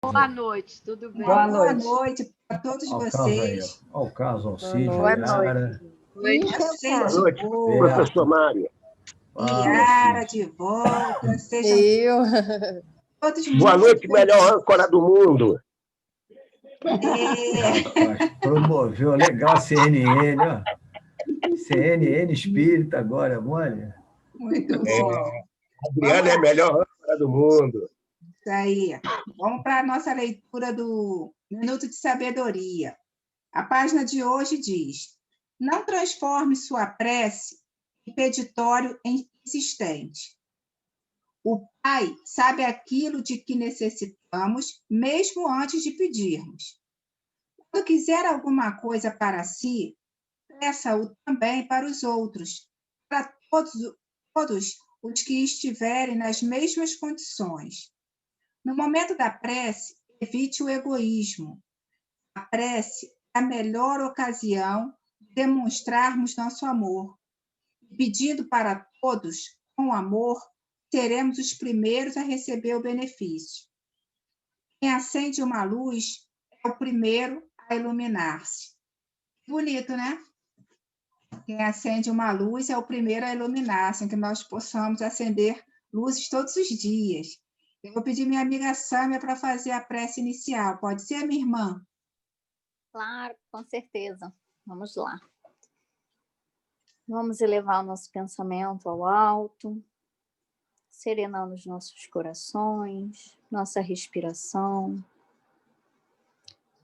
Boa noite, tudo bem? Boa Boa noite. noite para todos Olha o caso aí, vocês. ó. Olha o caso, Alcide, Boa Yara. noite. Vocês Boa de noite, boa. professor Mário. Yara de volta. Sejam Eu. todos Boa muito noite, melhor felizes. âncora do mundo. Rapaz, promoveu legal a CNN, ó. CNN Espírita agora, mole. Muito bom. Adriana é a melhor âncora do mundo. Isso aí. Vamos para a nossa leitura do Minuto de Sabedoria. A página de hoje diz: não transforme sua prece em peditório insistente. O Pai sabe aquilo de que necessitamos, mesmo antes de pedirmos. Quando quiser alguma coisa para si, peça-o também para os outros, para todos os que estiverem nas mesmas condições. No momento da prece, evite o egoísmo. A prece é a melhor ocasião de demonstrarmos nosso amor. Pedindo para todos com amor, seremos os primeiros a receber o benefício. Quem acende uma luz é o primeiro a iluminar-se. Bonito, né? Quem acende uma luz é o primeiro a iluminar-se, que nós possamos acender luzes todos os dias. Eu vou pedir minha amiga Sâmia para fazer a prece inicial. Pode ser, minha irmã? Claro, com certeza. Vamos lá. Vamos elevar o nosso pensamento ao alto, serenando os nossos corações, nossa respiração,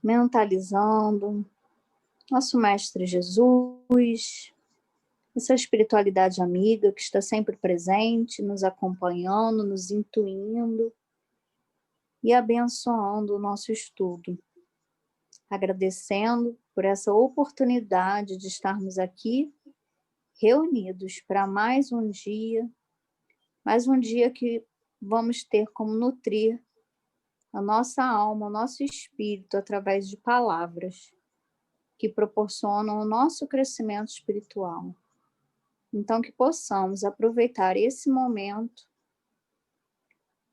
mentalizando nosso Mestre Jesus, essa espiritualidade amiga que está sempre presente, nos acompanhando, nos intuindo e abençoando o nosso estudo. Agradecendo por essa oportunidade de estarmos aqui reunidos para mais um dia que vamos ter como nutrir a nossa alma, o nosso espírito através de palavras que proporcionam o nosso crescimento espiritual. Então, que possamos aproveitar esse momento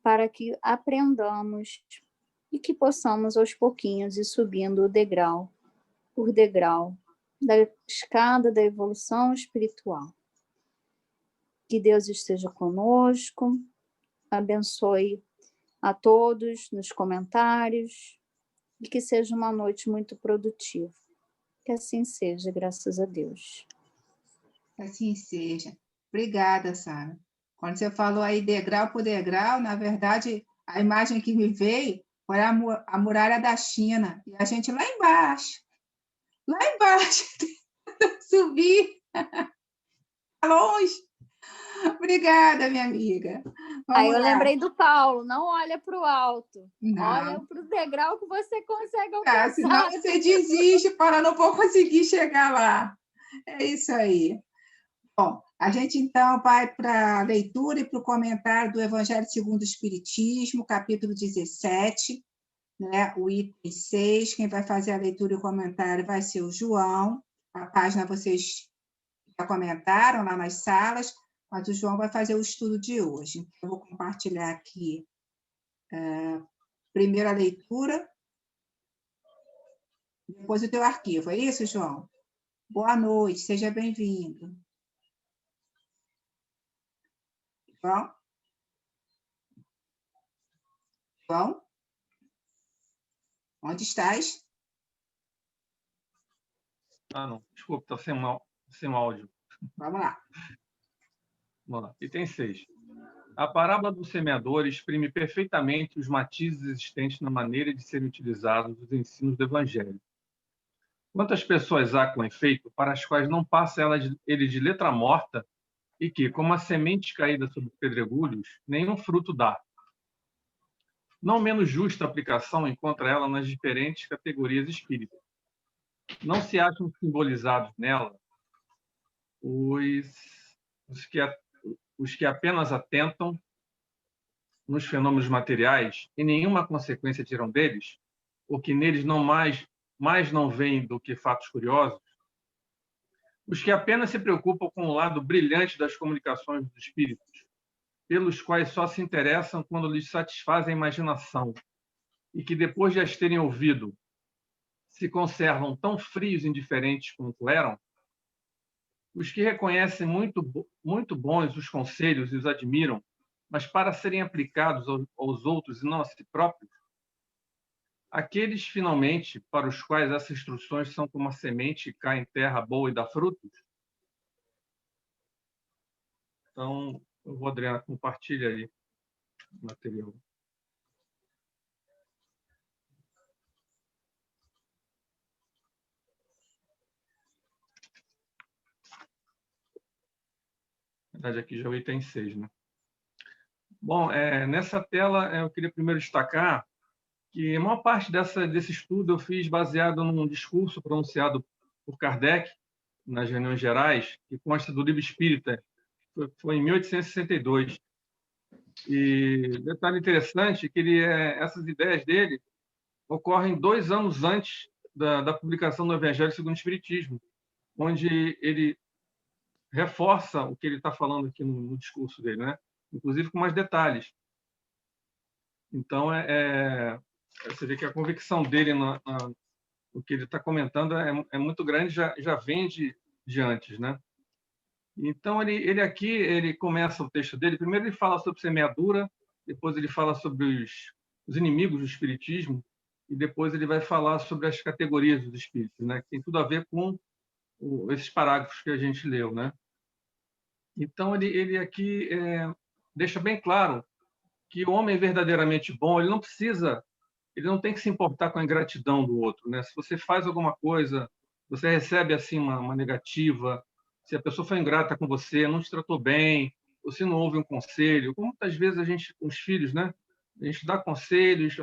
para que aprendamos e que possamos aos pouquinhos ir subindo degrau por degrau da escada da evolução espiritual. Que Deus esteja conosco, abençoe a todos nos comentários e que seja uma noite muito produtiva. Que assim seja, graças a Deus. Que assim seja. Obrigada, Sara. Quando você falou aí degrau por degrau, na verdade, a imagem que me veio foi a muralha da China, e a gente lá embaixo, subir, longe. Obrigada, minha amiga. Aí eu lembrei do Paulo, não olha para o alto, não. Olha para o degrau que você consegue alcançar. Senão você desiste, para não vou conseguir chegar lá. É isso aí. Bom, a gente então vai para a leitura e para o comentário do Evangelho segundo o Espiritismo, capítulo 17, né, o item 6. Quem vai fazer a leitura e o comentário vai ser o João. A página vocês já comentaram lá nas salas, mas o João vai fazer o estudo de hoje. Então, eu vou compartilhar aqui primeiro a leitura, depois o teu arquivo. É isso, João? Boa noite, seja bem-vindo. João? João? Onde estás? Não. Desculpa, está sem áudio. Vamos lá. Vamos lá. Item 6. A parábola do semeador exprime perfeitamente os matizes existentes na maneira de serem utilizados os ensinos do Evangelho. Quantas pessoas há, com efeito, para as quais não passa ele de letra morta e que, como a semente caída sobre pedregulhos, nenhum fruto dá? Não menos justa aplicação encontra ela nas diferentes categorias espíritas. Não se acham simbolizados nela os que apenas atentam nos fenômenos materiais e nenhuma consequência tiram deles, ou que neles não mais não veem do que fatos curiosos, os que apenas se preocupam com o lado brilhante das comunicações dos espíritos, pelos quais só se interessam quando lhes satisfazem a imaginação, e que, depois de as terem ouvido, se conservam tão frios e indiferentes quanto eram, os que reconhecem muito bons os conselhos e os admiram, mas para serem aplicados aos outros e não a si próprios, aqueles, finalmente, para os quais essas instruções são como a semente que cai em terra boa e dá frutos. Então, Adriana, compartilha aí o material. Na verdade, aqui já o item 6, né? Bom, nessa tela eu queria primeiro destacar que a maior parte desse estudo eu fiz baseado num discurso pronunciado por Kardec nas reuniões gerais, que consta do Livro Espírita, foi em 1862. E detalhe interessante que essas ideias dele ocorrem 2 anos antes da publicação do Evangelho segundo o Espiritismo, onde ele reforça o que ele está falando aqui no discurso dele, né? Inclusive com mais detalhes. Então, você vê que a convicção dele no que ele está comentando é muito grande, já vem de antes, né? Então, ele começa o texto dele. Primeiro ele fala sobre semeadura, depois ele fala sobre os inimigos do espiritismo, e depois ele vai falar sobre as categorias dos espíritos, né? Que tem tudo a ver com esses parágrafos que a gente leu, né? Então, ele aqui deixa bem claro que o homem verdadeiramente bom, ele não tem que se importar com a ingratidão do outro, né? Se você faz alguma coisa, você recebe assim uma negativa, se a pessoa foi ingrata com você, não te tratou bem, você não ouve um conselho, como muitas vezes a gente, com os filhos, né? A gente dá conselhos,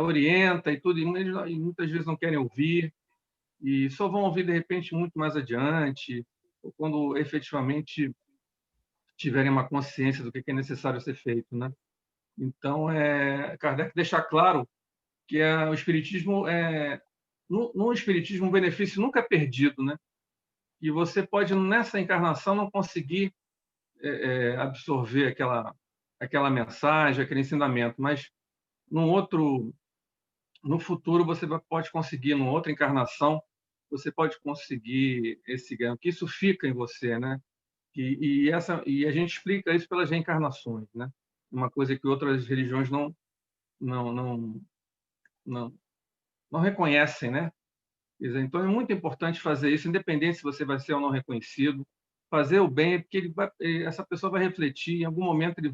orienta e tudo, e muitas vezes não querem ouvir, e só vão ouvir, de repente, muito mais adiante, ou quando efetivamente tiverem uma consciência do que é necessário ser feito, né? Então, Kardec deixa claro que o espiritismo no espiritismo o benefício nunca é perdido, né? E você pode nessa encarnação não conseguir absorver aquela mensagem, aquele ensinamento, mas no futuro você pode conseguir, numa outra encarnação, você pode conseguir esse ganho, que isso fica em você, né? E a gente explica isso pelas reencarnações, né? Uma coisa que outras religiões não reconhecem, né? Então é muito importante fazer isso, independente se você vai ser ou não reconhecido. Fazer o bem, porque essa pessoa vai refletir, em algum momento ele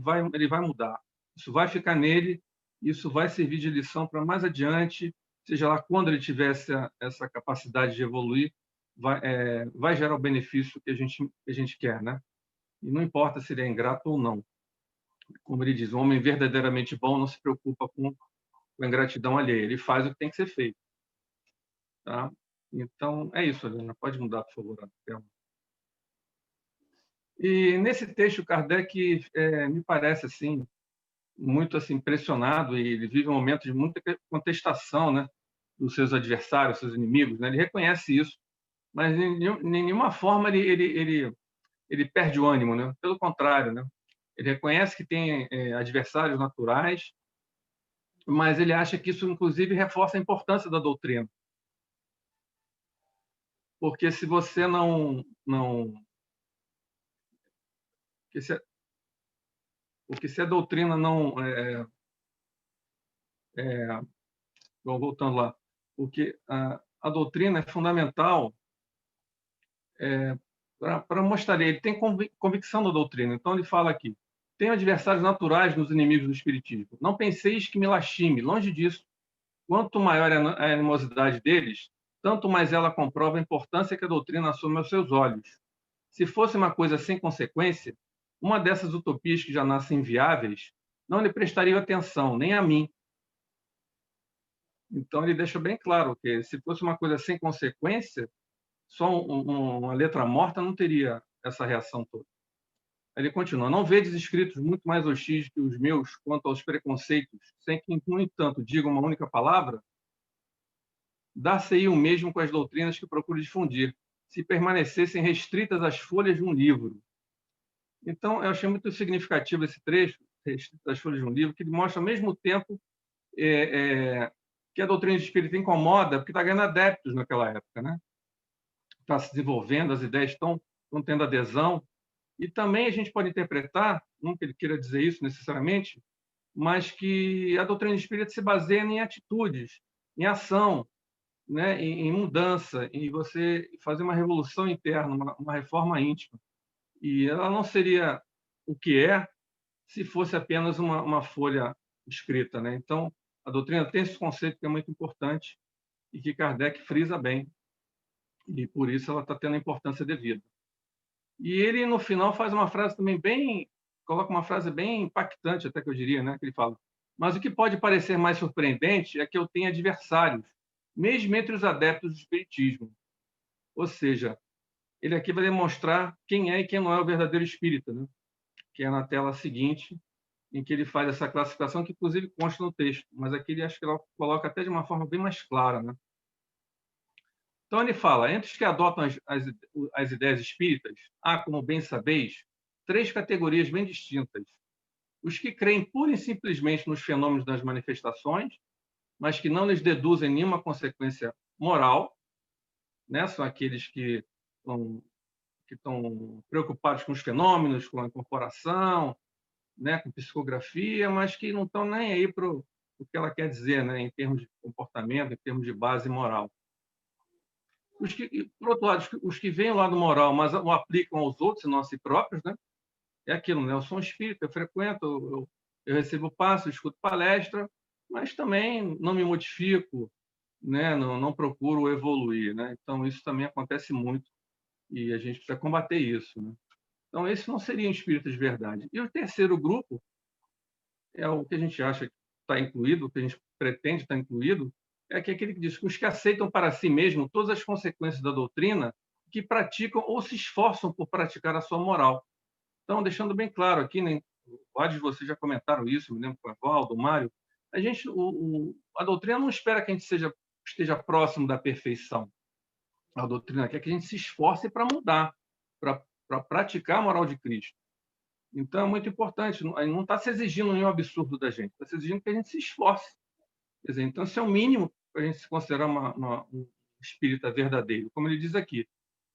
vai mudar. Isso vai ficar nele, isso vai servir de lição para mais adiante, seja lá quando ele tiver essa capacidade de evoluir, vai gerar o benefício que a gente quer, né? E não importa se ele é ingrato ou não. Como ele diz, o homem verdadeiramente bom não se preocupa com a ingratidão alheia, ele faz o que tem que ser feito. Tá? Então, é isso, Helena. Pode mudar, por favor, a tela. E nesse texto, Kardec me parece assim, muito assim, impressionado, e ele vive um momento de muita contestação, né, dos seus adversários, seus inimigos. Né? Ele reconhece isso, mas de nenhuma forma ele perde o ânimo. Né? Pelo contrário, né? Ele reconhece que tem adversários naturais, mas ele acha que isso, inclusive, reforça a importância da doutrina. Porque se você porque se a doutrina não voltando lá, porque a doutrina é fundamental para mostrar, ele tem convicção da doutrina. Então ele fala aqui: tenho adversários naturais nos inimigos do espiritismo. Não penseis que me lastime, longe disso. Quanto maior a animosidade deles, tanto mais ela comprova a importância que a doutrina assume aos seus olhos. Se fosse uma coisa sem consequência, uma dessas utopias que já nascem viáveis, não lhe prestaria atenção, nem a mim. Então, ele deixa bem claro que, se fosse uma coisa sem consequência, só uma letra morta não teria essa reação toda. Ele continua: não vedes escritos muito mais hostis que os meus quanto aos preconceitos, sem que, no entanto, diga uma única palavra? Dar-se-ia o mesmo com as doutrinas que procuro difundir, se permanecessem restritas às folhas de um livro. Então, eu achei muito significativo esse trecho, restrito às folhas de um livro, que ele mostra, ao mesmo tempo, que a doutrina espírita incomoda porque está ganhando adeptos naquela época, né? Está se desenvolvendo, as ideias estão tendo adesão. E também a gente pode interpretar, não que ele queira dizer isso necessariamente, mas que a doutrina espírita se baseia em atitudes, em ação, né? em mudança, em você fazer uma revolução interna, uma reforma íntima. E ela não seria o que é se fosse apenas uma folha escrita, né? Então, a doutrina tem esse conceito que é muito importante e que Kardec frisa bem. E por isso ela está tendo a importância devida. E ele, no final, faz uma frase também coloca uma frase bem impactante, até que eu diria, né? Que ele fala: mas o que pode parecer mais surpreendente é que eu tenho adversários, mesmo entre os adeptos do espiritismo. Ou seja, ele aqui vai demonstrar quem é e quem não é o verdadeiro espírita, né? Que é na tela seguinte, em que ele faz essa classificação, que inclusive consta no texto, mas aqui ele acho que ela coloca até de uma forma bem mais clara, né? Então ele fala: entre os que adotam as ideias espíritas, há, como bem sabeis, 3 categorias bem distintas. Os que creem pura e simplesmente nos fenômenos das manifestações, mas que não lhes deduzem nenhuma consequência moral, né? São aqueles que estão preocupados com os fenômenos, com a incorporação, né? Com psicografia, mas que não estão nem aí para o que ela quer dizer, né? Em termos de comportamento, em termos de base moral. Por outro lado, os que veem o lado moral, mas o aplicam aos outros e não a si próprios, né? É aquilo, né? Eu sou um espírita, eu frequento, eu recebo passo, eu escuto palestra, mas também não me modifico, né? Não procuro evoluir, né? Então, isso também acontece muito e a gente precisa combater isso, né? Então, esse não seria um espírito de verdade. E o terceiro grupo é o que a gente acha que está incluído, o que a gente pretende estar incluído, é aquele que diz que os que aceitam para si mesmo todas as consequências da doutrina, que praticam ou se esforçam por praticar a sua moral. Então, deixando bem claro aqui, né, vários de vocês já comentaram isso, me lembro com o Evaldo, o Mário, a doutrina não espera que a gente esteja próximo da perfeição. A doutrina quer que a gente se esforce para mudar, para praticar a moral de Cristo. Então, é muito importante, não está se exigindo nenhum absurdo da gente, está se exigindo que a gente se esforce. Quer dizer, então, isso é o mínimo para a gente se considerar um espírita verdadeiro. Como ele diz aqui: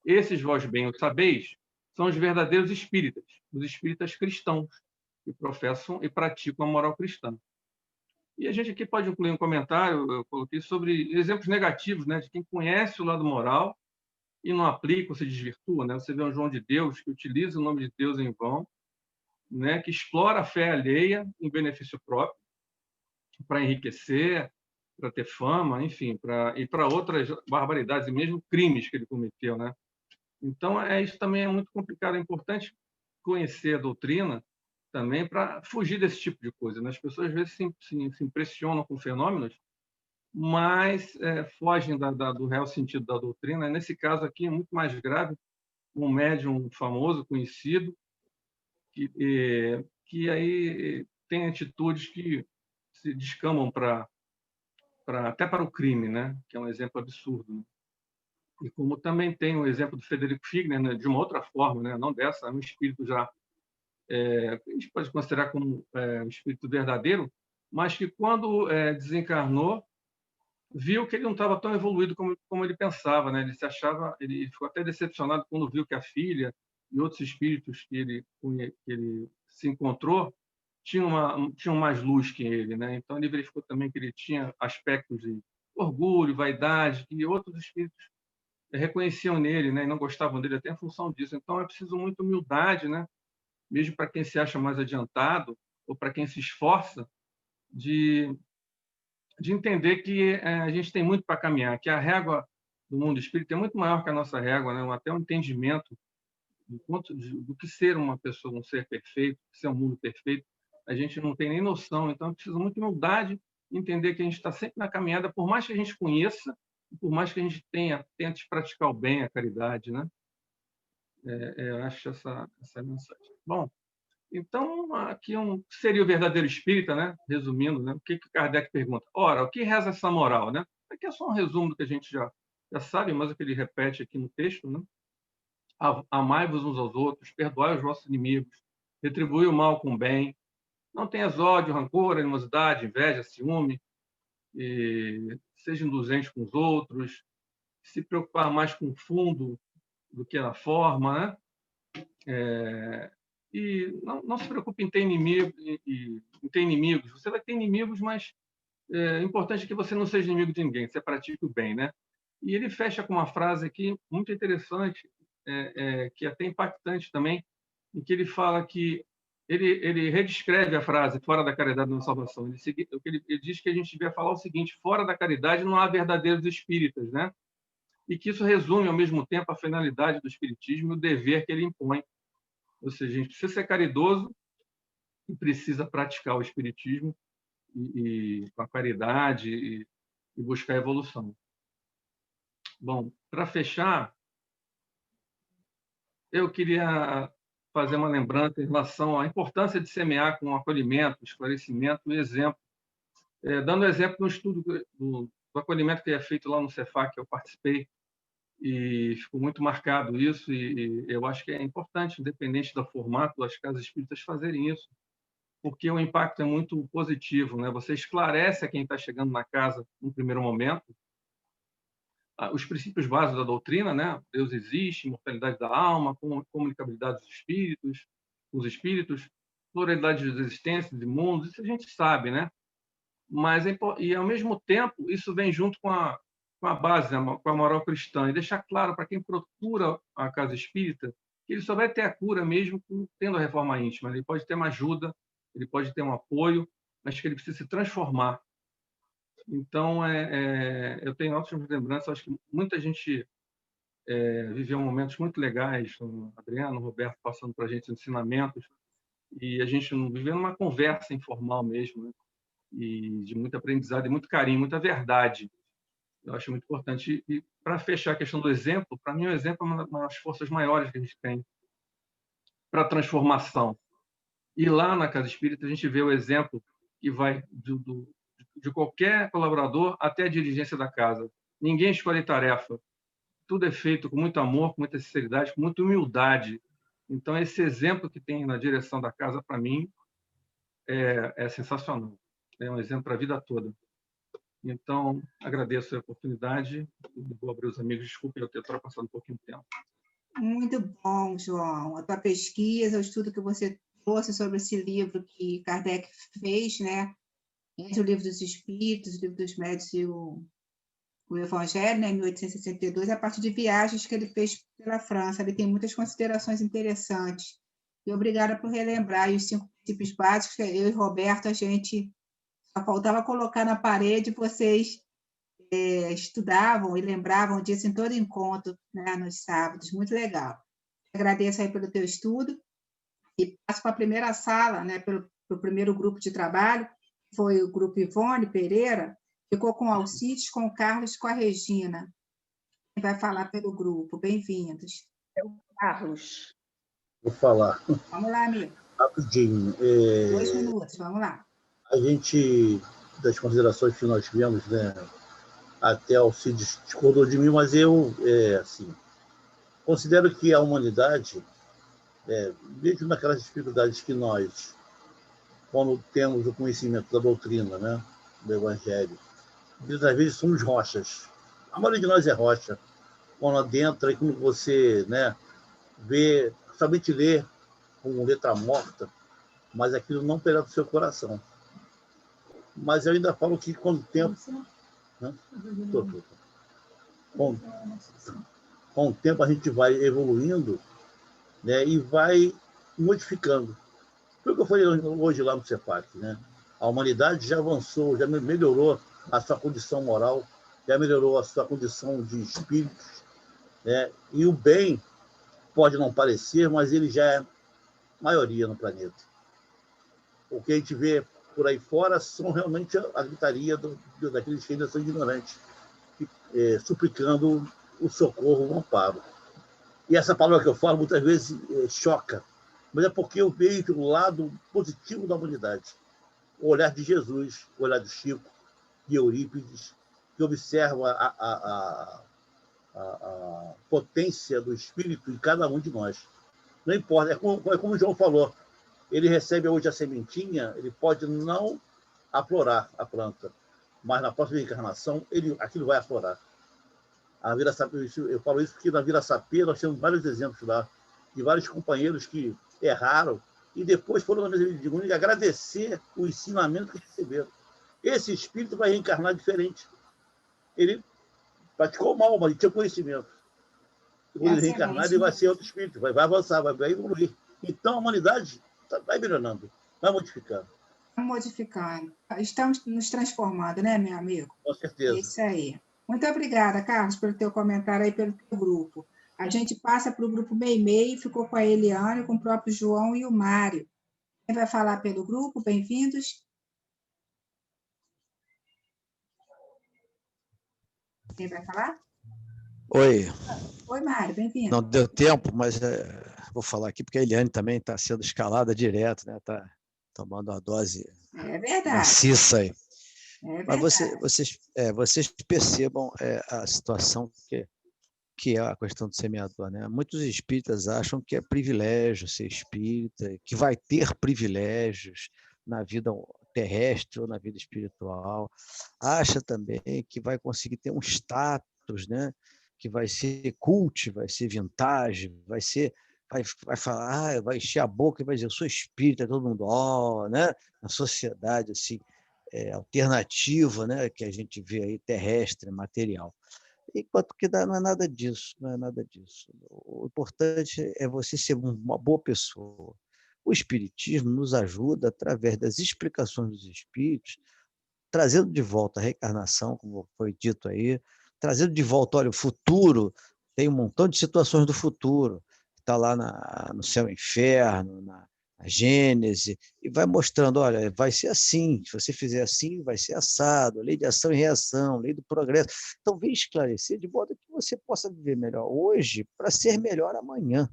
esses vós bem o sabeis, são os verdadeiros espíritas, os espíritas cristãos, que professam e praticam a moral cristã. E a gente aqui pode incluir um comentário, eu coloquei, sobre exemplos negativos, né, de quem conhece o lado moral e não aplica ou se desvirtua, né? Você vê um João de Deus que utiliza o nome de Deus em vão, né, que explora a fé alheia em benefício próprio, para enriquecer, para ter fama, enfim, e para outras barbaridades e mesmo crimes que ele cometeu, né? Então, isso também é muito complicado. É importante conhecer a doutrina também para fugir desse tipo de coisa, né? As pessoas às vezes se impressionam com fenômenos, mas fogem do real sentido da doutrina. Nesse caso aqui é muito mais grave. Um médium famoso, conhecido, que aí tem atitudes que se descamam até para o crime, né? Que é um exemplo absurdo, né? E como também tem o exemplo do Frederico Figner, né? De uma outra forma, né? Não dessa, é um espírito já a gente pode considerar como um espírito verdadeiro, mas que quando desencarnou, viu que ele não estava tão evoluído como ele pensava, né? Ele ficou até decepcionado quando viu que a filha e outros espíritos que ele se encontrou tinham mais luz que ele, né? Então ele verificou também que ele tinha aspectos de orgulho, vaidade, que outros espíritos reconheciam nele, né? E não gostavam dele até em função disso. Então é preciso muita humildade, né? Mesmo para quem se acha mais adiantado ou para quem se esforça, de entender que a gente tem muito para caminhar, que a régua do mundo espírita é muito maior que a nossa régua, né? Até um entendimento do que ser uma pessoa, um ser perfeito, ser um mundo perfeito, a gente não tem nem noção. Então, é preciso muita humildade, entender que a gente está sempre na caminhada, por mais que a gente conheça, por mais que a gente tente praticar o bem, a caridade, né? Eu acho essa mensagem. Bom, então, aqui seria o verdadeiro espírita, né? Resumindo, né? O que Kardec pergunta? Ora, o que reza essa moral, né? Aqui é só um resumo do que a gente já sabe, mas é que ele repete aqui no texto, né? Amai-vos uns aos outros, perdoai os vossos inimigos, retribui o mal com o bem, não tenhas ódio, rancor, animosidade, inveja, ciúme, e seja indulgente com os outros, se preocupar mais com o fundo do que a forma, né? E não se preocupe em ter inimigos. Você vai ter inimigos, mas é importante que você não seja inimigo de ninguém, que você pratique o bem, né? E ele fecha com uma frase aqui muito interessante, que é até impactante também, em que ele fala que ele redescreve a frase fora da caridade não há salvação. Ele diz que a gente devia falar o seguinte: fora da caridade não há verdadeiros espíritas, né? E que isso resume ao mesmo tempo a finalidade do espiritismo e o dever que ele impõe. Ou seja, a gente precisa ser caridoso e precisa praticar o espiritismo com a caridade e buscar a evolução. Bom, para fechar, eu queria fazer uma lembrança em relação à importância de semear com acolhimento, esclarecimento e exemplo. Dando exemplo no estudo do acolhimento que é feito lá no Cefat, que eu participei, e ficou muito marcado isso, e eu acho que é importante, independente do formato, as casas espíritas fazerem isso, porque o impacto é muito positivo, né? Você esclarece a quem está chegando na casa no primeiro momento os princípios básicos da doutrina, né? Deus existe, imortalidade da alma, comunicabilidade dos espíritos, os espíritos, pluralidade de existências, de mundos, isso a gente sabe, né? Mas, e ao mesmo tempo, isso vem junto com a base, né? Com a moral cristã, e deixar claro para quem procura a casa espírita que ele só vai ter a cura mesmo tendo a reforma íntima. Ele pode ter uma ajuda, ele pode ter um apoio, mas que ele precisa se transformar. Então, eu tenho ótimas lembranças. Acho que muita gente viveu momentos muito legais, o Adriano, o Roberto passando para a gente ensinamentos, e a gente vivendo uma conversa informal mesmo, né? E de muito aprendizado, e muito carinho, muita verdade. Eu acho muito importante. E para fechar a questão do exemplo, para mim o exemplo é uma das forças maiores que a gente tem para a transformação. E lá na Casa Espírita a gente vê o exemplo que vai de qualquer colaborador até a dirigência da casa. Ninguém escolhe tarefa. Tudo é feito com muito amor, com muita sinceridade, com muita humildade. Então, esse exemplo que tem na direção da casa, para mim, é sensacional. É um exemplo para a vida toda. Então, agradeço a oportunidade. Vou abrir os amigos. Desculpe eu ter ultrapassado um pouquinho o tempo. Muito bom, João. A tua pesquisa, o estudo que você trouxe sobre esse livro que Kardec fez, né? Entre o Livro dos Espíritos, o Livro dos Médiuns e o Evangelho, né? Em 1862, a partir de viagens que ele fez pela França. Ele tem muitas considerações interessantes. E obrigada por relembrar. E os 5 princípios básicos, que eu e Roberto, a gente só faltava colocar na parede, vocês estudavam e lembravam disso em todo encontro, né, nos sábados. Muito legal. Agradeço aí pelo teu estudo e passo para a primeira sala, né, pelo primeiro grupo de trabalho, que foi o grupo Ivone Pereira, ficou com o Alcides, com o Carlos e com a Regina. Quem vai falar pelo grupo? Bem-vindos. É o Carlos. Vou falar. Vamos lá, amigo. Rapidinho. 2 minutos, vamos lá. A gente, das considerações que nós tivemos, né, até Alcides discordou de mim, mas eu, assim, considero que a humanidade, mesmo naquelas dificuldades que nós, quando temos o conhecimento da doutrina, né, do Evangelho, muitas vezes somos rochas. A maioria de nós é rocha. Quando adentra e quando você, né, vê, somente lê com letra morta, mas aquilo não penetra o seu coração. Mas eu ainda falo que com o tempo... Né, com o tempo a gente vai evoluindo, né, e vai modificando. Foi o que eu falei hoje lá no Cefat, né? A humanidade já avançou, já melhorou a sua condição moral, já melhorou a sua condição de espíritos, né? E o bem pode não parecer, mas ele já é maioria no planeta. O que a gente vê por aí fora são realmente a gritaria daqueles que ainda são ignorantes, suplicando o socorro, o amparo. E essa palavra que eu falo muitas vezes choca, mas é porque eu vejo o lado positivo da humanidade. O olhar de Jesus, o olhar de Chico, de Eurípides, que observa a potência do espírito em cada um de nós. Não importa, é como o João falou, ele recebe hoje a sementinha, ele pode não aflorar a planta, mas na próxima reencarnação aquilo vai aflorar. A Vila Sapê, eu falo isso porque na Vila Sapê nós temos vários exemplos lá, de vários companheiros que erraram e depois foram na mesa de única agradecer o ensinamento que receberam. Esse espírito vai reencarnar diferente. Ele praticou mal, mas ele tinha conhecimento. Quando ele reencarnar, ele vai ser outro espírito, vai avançar, vai evoluir. Então, a humanidade vai melhorando, vai modificando. Modificando. Estamos nos transformando, né, meu amigo? Com certeza. É isso aí. Muito obrigada, Carlos, pelo teu comentário aí, pelo teu grupo. A gente passa para o grupo Meimei, ficou com a Eliane, com o próprio João e o Mário. Quem vai falar pelo grupo? Bem-vindos. Quem vai falar? Oi. Oi, Mário, bem-vindo. Não deu tempo, mas vou falar aqui porque a Eliane também está sendo escalada direto, né? Está tomando uma dose maciça aí. Mas vocês percebam a situação que é a questão do semeador, né? Muitos espíritas acham que é privilégio ser espírita, que vai ter privilégios na vida terrestre ou na vida espiritual. Acha também que vai conseguir ter um status, né? Que vai ser cult, vai ser vintage, vai falar, vai encher a boca e vai dizer, eu sou espírita, todo mundo, né? Na sociedade assim, alternativa, né? Que a gente vê aí, terrestre, material. Enquanto que não é nada disso, não é nada disso. O importante é você ser uma boa pessoa. O Espiritismo nos ajuda, através das explicações dos espíritos, trazendo de volta a reencarnação, como foi dito aí, trazendo de volta, olha, o futuro, tem um montão de situações do futuro, que está lá no céu e inferno, na Gênese, e vai mostrando, olha, vai ser assim, se você fizer assim, vai ser assado, lei de ação e reação, lei do progresso. Então, vem esclarecer de modo que você possa viver melhor hoje para ser melhor amanhã.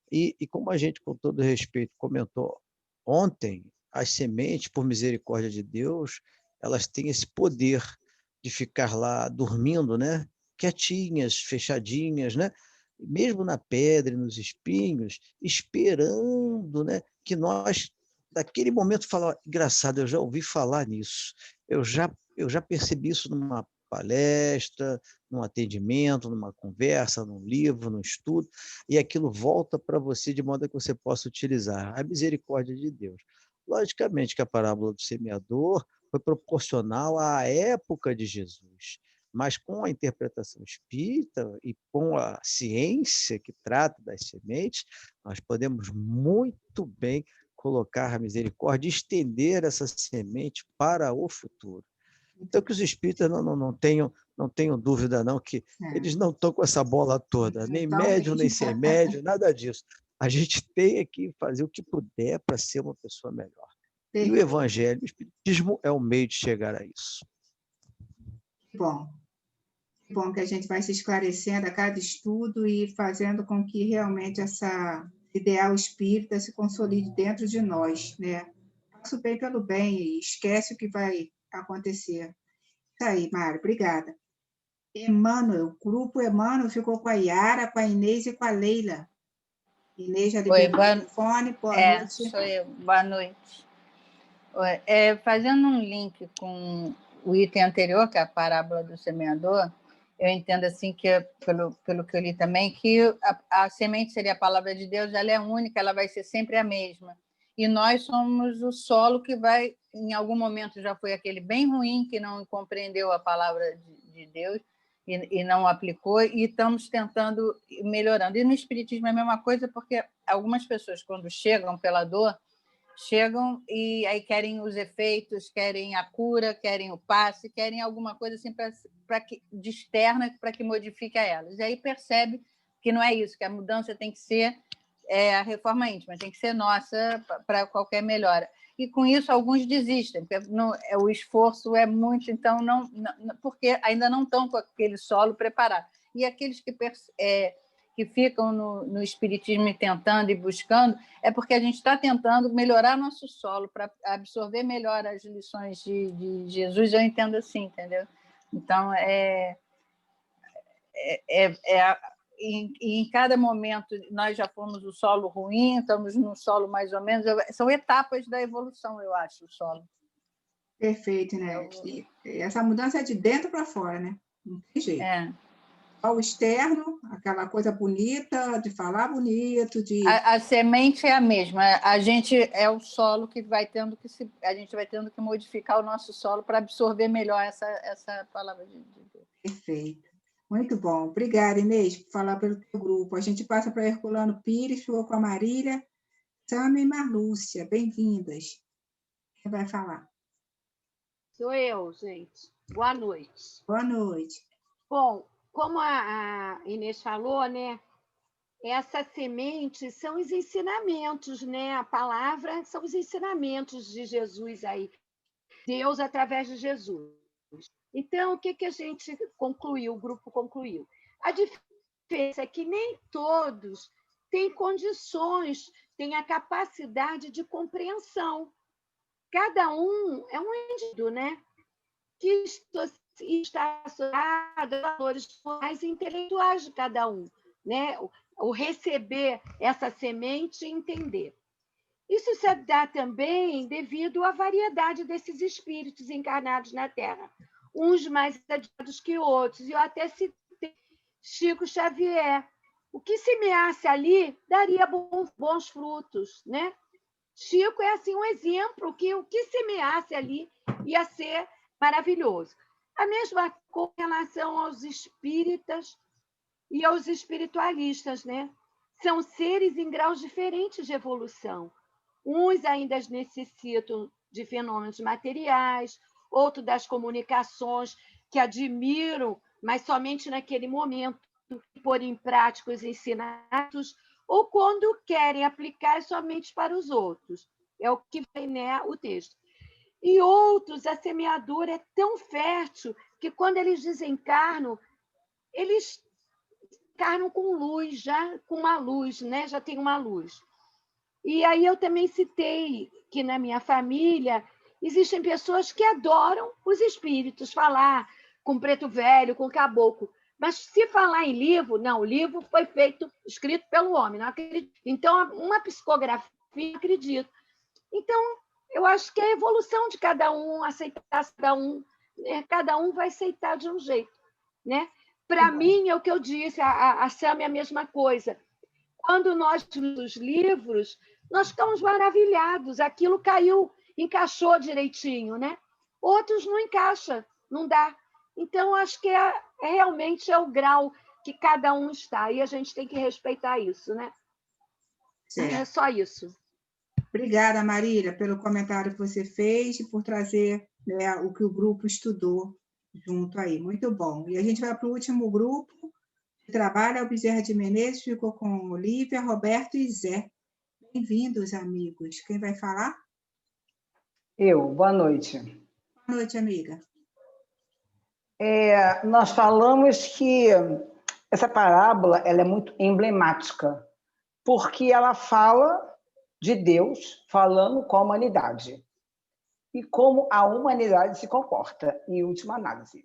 E como a gente, com todo respeito, comentou ontem, as sementes, por misericórdia de Deus, elas têm esse poder de ficar lá dormindo, né? Quietinhas, fechadinhas, né? Mesmo na pedra e nos espinhos, esperando, né? Que nós, naquele momento, falamos, engraçado, eu já ouvi falar nisso, eu já percebi isso numa palestra, num atendimento, numa conversa, num livro, num estudo, e aquilo volta para você de modo que você possa utilizar a misericórdia de Deus. Logicamente que a parábola do semeador foi proporcional à época de Jesus, mas com a interpretação espírita e com a ciência que trata das sementes, nós podemos muito bem colocar a misericórdia e estender essa semente para o futuro. Então, que os espíritas não tenham dúvida, não, que eles não estão com essa bola toda, nem médium, nem sem médium, nada disso. A gente tem que fazer o que puder para ser uma pessoa melhor. E o Evangelho, o Espiritismo é o meio de chegar a isso. Que bom que a gente vai se esclarecendo a cada estudo e fazendo com que realmente essa ideal espírita se consolide dentro de nós, né? Faça o bem pelo bem e esquece o que vai acontecer. Isso aí, Mário, obrigada. Emmanuel, o grupo Emmanuel ficou com a Yara, com a Inês e com a Leila. Inês já liberou o telefone, boa noite. Sou eu, boa noite. Fazendo um link com o item anterior, que é a parábola do semeador, eu entendo assim que, pelo que eu li também, que a semente seria a palavra de Deus, ela é única, ela vai ser sempre a mesma. E nós somos o solo que vai, em algum momento já foi aquele bem ruim, que não compreendeu a palavra de Deus e não aplicou, e estamos tentando melhorando. E no Espiritismo é a mesma coisa, porque algumas pessoas, quando chegam pela dor, chegam e aí querem os efeitos, querem a cura, querem o passe, querem alguma coisa assim de externa para que modifique a elas. E aí percebe que não é isso, que a mudança tem que ser a reforma íntima, tem que ser nossa para qualquer melhora. E com isso alguns desistem, porque o esforço é muito, então porque ainda não estão com aquele solo preparado. E aqueles que ficam no espiritismo tentando e buscando, é porque a gente está tentando melhorar nosso solo para absorver melhor as lições de Jesus, eu entendo assim, entendeu? Então, em cada momento, nós já fomos o solo ruim, estamos no solo mais ou menos, são etapas da evolução, eu acho, o solo. Perfeito, né? Essa mudança é de dentro para fora, né? Não tem jeito. Ao externo, aquela coisa bonita, de falar bonito, de... A semente é a mesma. A gente é o solo que vai tendo que a gente vai tendo que modificar o nosso solo para absorver melhor essa palavra de Deus. Perfeito. Muito bom. Obrigada, Inês, por falar pelo teu grupo. A gente passa para Herculano Pires, ficou com a Marília, Sâmia e Marlúcia. Bem-vindas. Quem vai falar? Sou eu, gente. Boa noite. Boa noite. Bom, como a Inês falou, né? Essa semente são os ensinamentos, né? A palavra são os ensinamentos de Jesus aí. Deus através de Jesus. Então, o que a gente concluiu, o grupo concluiu? A diferença é que nem todos têm condições, têm a capacidade de compreensão. Cada um é um indivíduo, né? Que está associado a valores mais intelectuais de cada um, né? O receber essa semente e entender. Isso se dá também devido à variedade desses espíritos encarnados na Terra, uns mais adiantados que outros. E eu até citei Chico Xavier. O que semeasse ali daria bons frutos, né? Chico é assim um exemplo que o que semeasse ali ia ser maravilhoso. A mesma coisa em relação aos espíritas e aos espiritualistas, né? São seres em graus diferentes de evolução. Uns ainda necessitam de fenômenos materiais, outros das comunicações que admiram, mas somente naquele momento, pôr em prática os ensinados, ou quando querem aplicar somente para os outros. É o que vem, né, o texto. E outros, a semeadura é tão fértil que, quando eles desencarnam, eles encarnam com luz, já com uma luz, né? Já tem uma luz. E aí eu também citei que na minha família existem pessoas que adoram os espíritos, falar com preto velho, com caboclo. Mas se falar em livro, não, o livro foi escrito pelo homem, não acredito. Então, uma psicografia, não acredito. Então, eu acho que é a evolução de cada um, aceitar cada um vai aceitar de um jeito, né? Para mim, é o que eu disse, a Sam é a mesma coisa. Quando nós lemos os livros, nós ficamos maravilhados, aquilo caiu, encaixou direitinho, né? Outros não encaixa, não dá. Então, acho que realmente é o grau que cada um está, e a gente tem que respeitar isso, né? Certo. É só isso. Obrigada, Marília, pelo comentário que você fez e por trazer, né, o que o grupo estudou junto aí. Muito bom. E a gente vai para o último grupo de trabalho. A Bezerra de Menezes ficou com Olívia, Roberto e Zé. Bem-vindos, amigos. Quem vai falar? Eu. Boa noite. Boa noite, amiga. Nós falamos que essa parábola ela é muito emblemática, porque ela fala de Deus falando com a humanidade e como a humanidade se comporta, em última análise.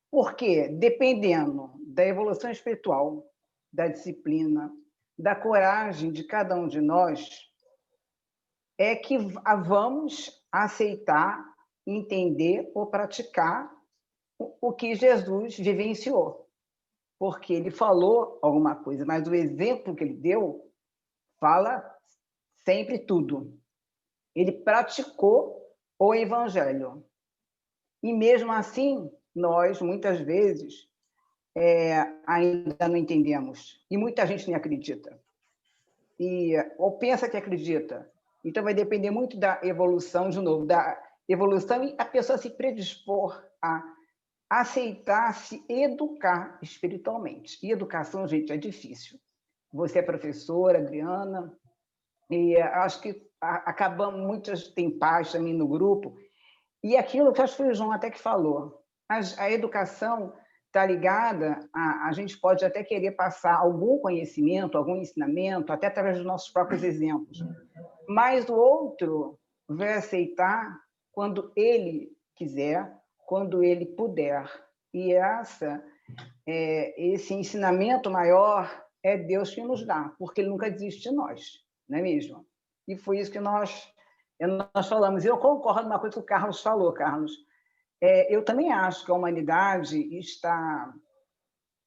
Porque, dependendo da evolução espiritual, da disciplina, da coragem de cada um de nós, é que vamos aceitar, entender ou praticar o que Jesus vivenciou. Porque ele falou alguma coisa, mas o exemplo que ele deu fala sempre tudo. Ele praticou o evangelho. E mesmo assim, nós, muitas vezes, ainda não entendemos. E muita gente nem acredita. Ou pensa que acredita. Então, vai depender muito da evolução, de novo, da evolução e a pessoa se predispor a aceitar, se educar espiritualmente. E educação, gente, é difícil. Você é professora, Adriana, e acho que acabamos, muitas tem pais também no grupo, e aquilo que acho que foi o João até que falou, a educação está ligada a gente pode até querer passar algum conhecimento, algum ensinamento, até através dos nossos próprios exemplos, mas o outro vai aceitar quando ele quiser, quando ele puder. E esse ensinamento maior é Deus que nos dá, porque ele nunca desiste de nós, não é mesmo? E foi isso que nós Nós falamos, e eu concordo com uma coisa que o Carlos falou, Carlos. Eu também acho que a humanidade está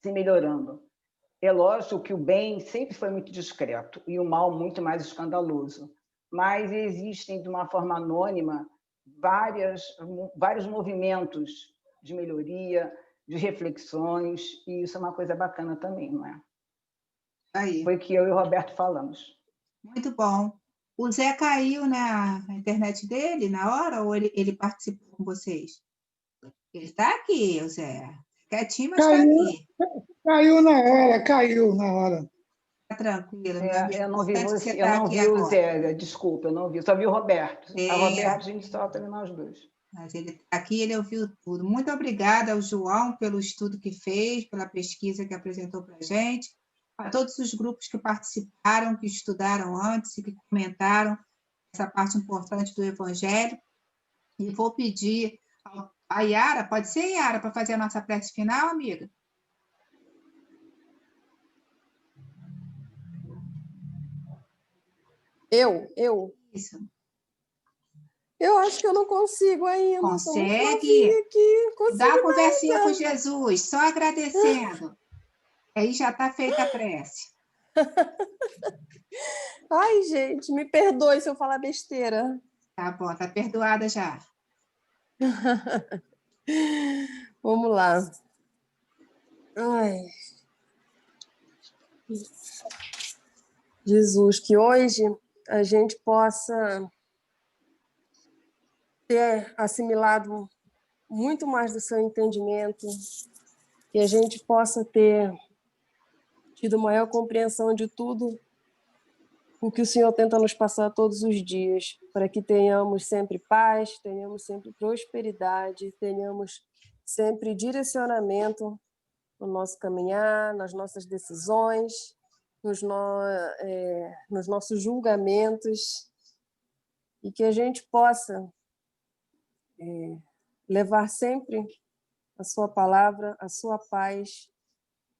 se melhorando. É lógico que o bem sempre foi muito discreto e o mal muito mais escandaloso, mas existem, de uma forma anônima, vários movimentos de melhoria, de reflexões, e isso é uma coisa bacana também, não é? Aí. Foi o que eu e o Roberto falamos. Muito bom. O Zé caiu na internet dele na hora ou ele participou com vocês? Ele está aqui, o Zé. Quietinho, mas está aqui. Caiu na hora. Tá tranquilo. Eu não vi você, eu não vi o Zé, desculpa, eu não vi, só vi o Roberto. A Roberto, a gente só terminou os dois. Mas ele aqui, ele ouviu tudo. Muito obrigada ao João pelo estudo que fez, pela pesquisa que apresentou para a gente, a todos os grupos que participaram, que estudaram antes e que comentaram essa parte importante do Evangelho. E vou pedir a Yara, pode ser, Yara, para fazer a nossa prece final, amiga? Eu? Isso. Eu acho que eu não consigo ainda. Consegue? Dá uma conversinha com Jesus, só agradecendo. Aí já está feita a prece. Ai, gente, me perdoe se eu falar besteira. Tá bom, tá perdoada já. Vamos lá. Ai. Jesus, que hoje a gente possa ter assimilado muito mais do seu entendimento, que a gente possa ter tido maior compreensão de tudo o que o Senhor tenta nos passar todos os dias, para que tenhamos sempre paz, tenhamos sempre prosperidade, tenhamos sempre direcionamento no nosso caminhar, nas nossas decisões, nos nossos julgamentos, e que a gente possa levar sempre a sua palavra, a sua paz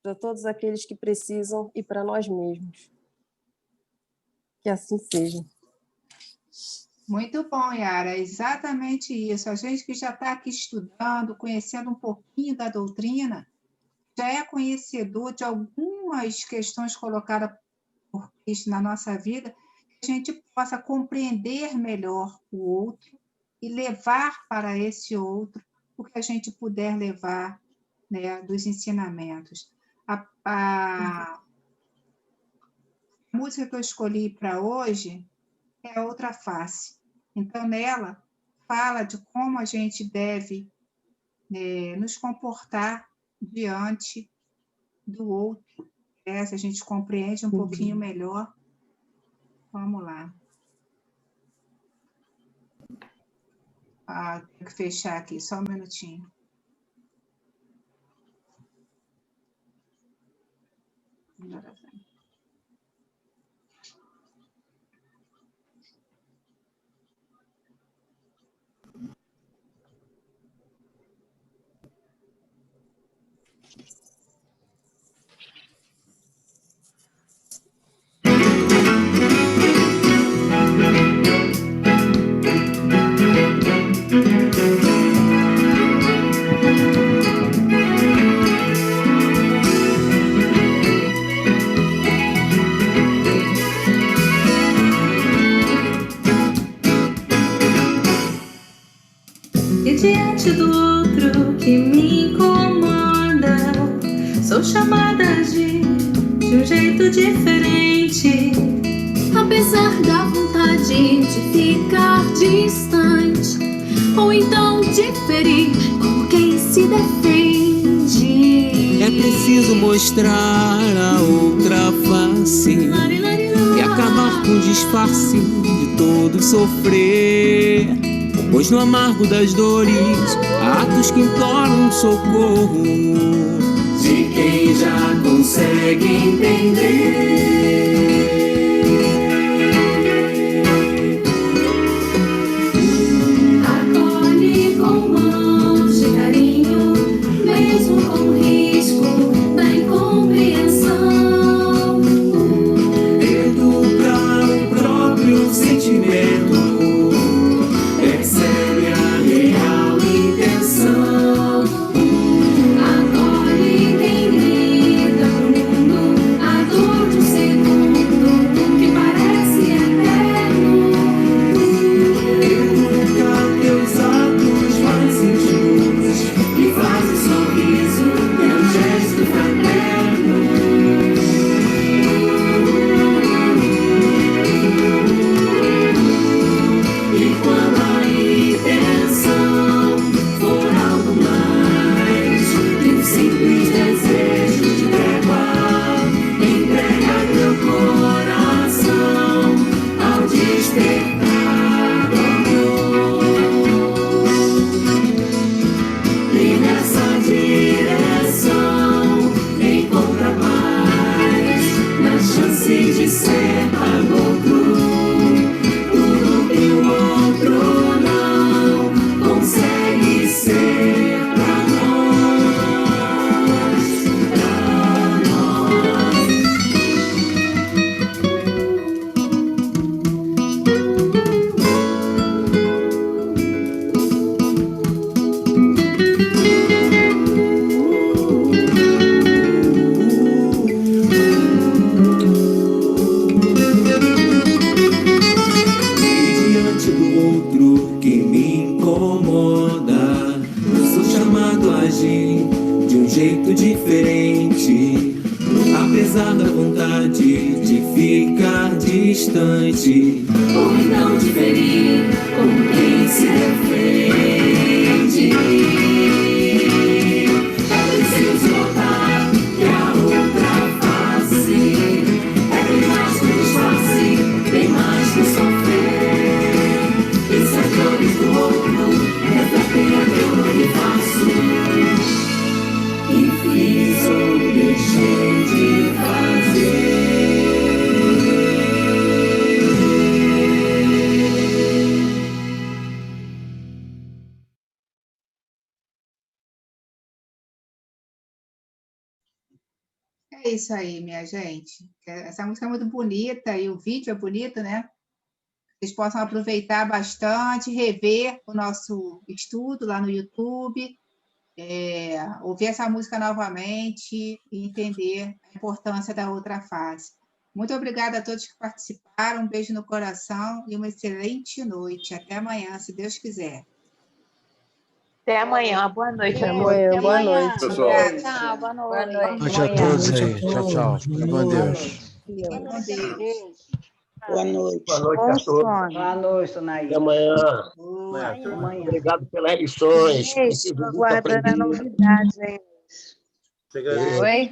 para todos aqueles que precisam e para nós mesmos. Que assim seja. Muito bom, Yara, é exatamente isso. A gente que já está aqui estudando, conhecendo um pouquinho da doutrina, já é conhecedor de algumas questões colocadas por Cristo na nossa vida, que a gente possa compreender melhor o outro e levar para esse outro o que a gente puder levar, né, dos ensinamentos. A música que eu escolhi para hoje é Outra Face. Então, nela, fala de como a gente deve nos comportar diante do outro. Se a gente compreende um pouquinho melhor. Vamos lá. Tenho que fechar aqui, só um minutinho. Diante do outro que me incomoda, sou chamada de um jeito diferente. Apesar da vontade de ficar distante, ou então de ferir como quem se defende. É preciso mostrar a outra face e acabar com o disfarce de todo sofrer. Pois no amargo das dores, há atos que imploram socorro de quem já consegue entender. Acolhe com mãos de carinho, mesmo com o risco da incompreensão. Educar o próprio sentimento preciso agir de um jeito diferente, apesar da vontade de ficar distante, ou então diferir como quem se defende. É preciso notar que a outra face é bem mais que o disfarce, bem mais que o sofrer. E se as dores do outro refletem a que eu não faço, que fiz ou deixei de fazer. É isso aí, minha gente. Essa música é muito bonita e o vídeo é bonito, né? Vocês possam aproveitar bastante, rever o nosso estudo lá no YouTube, ouvir essa música novamente e entender a importância da outra face. Muito obrigada a todos que participaram, um beijo no coração e uma excelente noite. Até amanhã, se Deus quiser. Até amanhã, boa noite. Boa noite. Pessoal. Tchau, boa noite. Boa noite a todos aí. Tchau, tchau. Fique com Deus. Com Deus. Boa noite. Boa noite a todos. Boa noite, Sonaí. Até amanhã. Obrigado pelas lições. Estou aguardando a novidade aí. Chega aí. Oi?